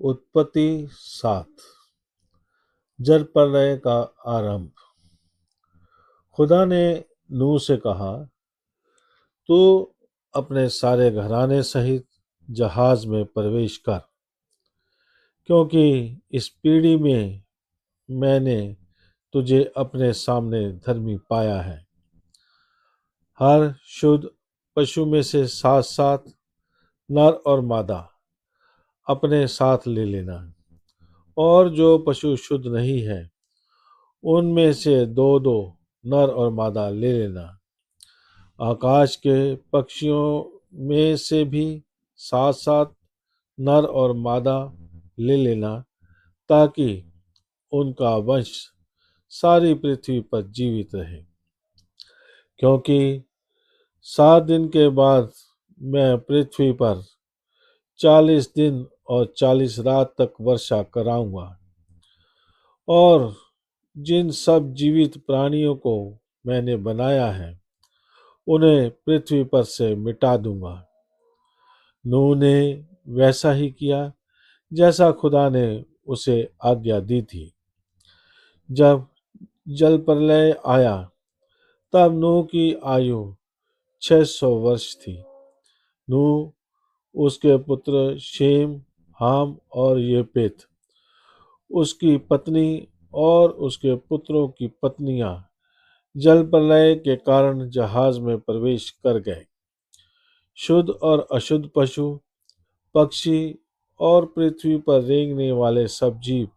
उत्पत्ति 7। जल प्रलय का आरंभ। खुदा ने नूह से कहा, तू अपने सारे घराने सहित जहाज में प्रवेश कर, क्योंकि इस पीढ़ी में मैंने तुझे अपने सामने धर्मी पाया है। हर शुद्ध पशु में से 7 नर और मादा अपने साथ ले लेना, और जो पशु शुद्ध नहीं है उनमें से 2 नर और मादा ले लेना। आकाश के पक्षियों में से भी 7 नर और मादा ले लेना, ताकि उनका वंश सारी पृथ्वी पर जीवित रहे। क्योंकि 7 दिन के बाद मैं पृथ्वी पर 40 दिन और 40 रात तक वर्षा कराऊंगा, और जिन सब जीवित प्राणियों को मैंने बनाया है उन्हें पृथ्वी पर से मिटा दूंगा। नूह ने वैसा ही किया जैसा खुदा ने उसे आज्ञा दी थी। जब जल प्रलय आया तब नूह की आयु 600 वर्ष थी। नूह, उसके पुत्र शेम, हाम और येपेत, उसकी पत्नी और उसके पुत्रों की पत्नियां जल प्रलय के कारण जहाज में प्रवेश कर गए। शुद्ध और अशुद्ध पशु, पक्षी और पृथ्वी पर रेंगने वाले सब जीव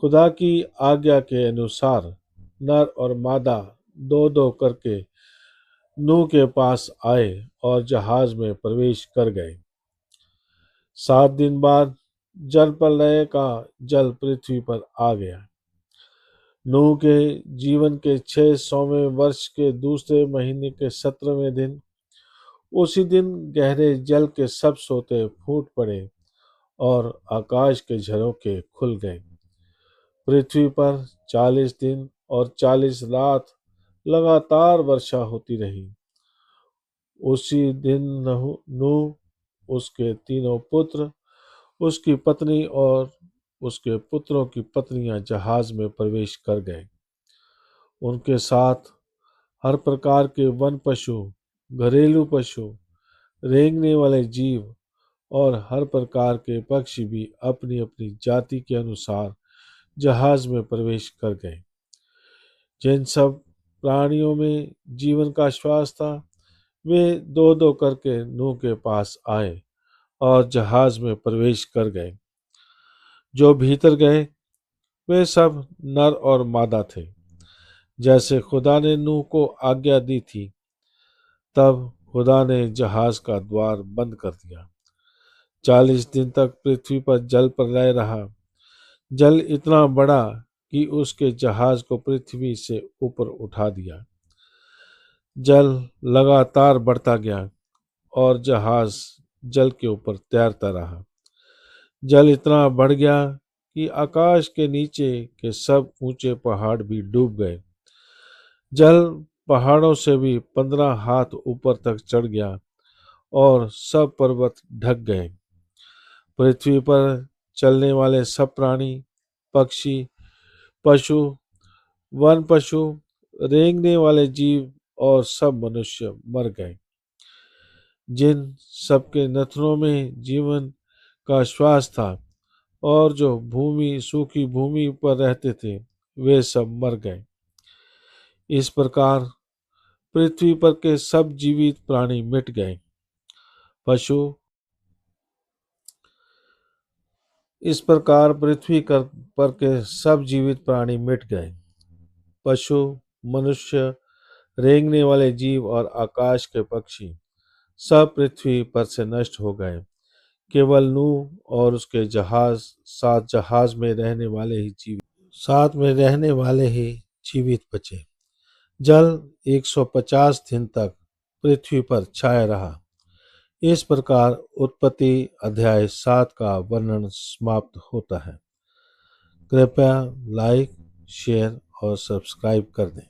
खुदा की आज्ञा के अनुसार नर और मादा 2 करके नूह के पास आए और जहाज में प्रवेश कर गए। 7 दिन बाद जल प्रलय का जल पृथ्वी पर आ गया। नूह के जीवन के 600वें वर्ष के दूसरे महीने के 17वें दिन, उसी दिन गहरे जल के सब सोते फूट पड़े और आकाश के झरोखे खुल गए। पृथ्वी पर 40 दिन और 40 रात लगातार वर्षा होती रही। उसी दिन नूह, उसके 3 पुत्र, उसकी पत्नी और उसके पुत्रों की पत्नियां जहाज में प्रवेश कर गए। उनके साथ हर प्रकार के वन पशु, घरेलू पशु, रेंगने वाले जीव और हर प्रकार के पक्षी भी अपनी अपनी जाति के अनुसार जहाज में प्रवेश कर गए। जिन सब प्राणियों में जीवन का श्वास था वे 2 करके नूह के पास आए और जहाज में प्रवेश कर गए। जो भीतर गए वे सब नर और मादा थे, जैसे खुदा ने नूह को आज्ञा दी थी। तब खुदा ने जहाज का द्वार बंद कर दिया। 40 दिन तक पृथ्वी पर जल प्रलय रहा। जल इतना बड़ा कि उसके जहाज को पृथ्वी से ऊपर उठा दिया। जल लगातार बढ़ता गया और जहाज जल के ऊपर तैरता रहा। जल इतना बढ़ गया कि आकाश के नीचे के सब ऊंचे पहाड़ भी डूब गए। जल पहाड़ों से भी 15 हाथ ऊपर तक चढ़ गया और सब पर्वत ढक गए। पृथ्वी पर चलने वाले सब प्राणी, पक्षी, पशु, वन पशु, रेंगने वाले जीव और सब मनुष्य मर गए। जिन सबके नथनों में जीवन का श्वास था और जो सूखी भूमि पर रहते थे वे सब मर गए। इस प्रकार पृथ्वी पर के सब जीवित प्राणी मिट गए। इस प्रकार पृथ्वी पर के सब जीवित प्राणी मिट गए। पशु, मनुष्य, रेंगने वाले जीव और आकाश के पक्षी सब पृथ्वी पर से नष्ट हो गए। केवल नूह और उसके जहाज में रहने वाले ही जीवित बचे। जल 150 दिन तक पृथ्वी पर छाया रहा। इस प्रकार उत्पत्ति अध्याय 7 का वर्णन समाप्त होता है। कृपया लाइक, शेयर और सब्सक्राइब कर दें।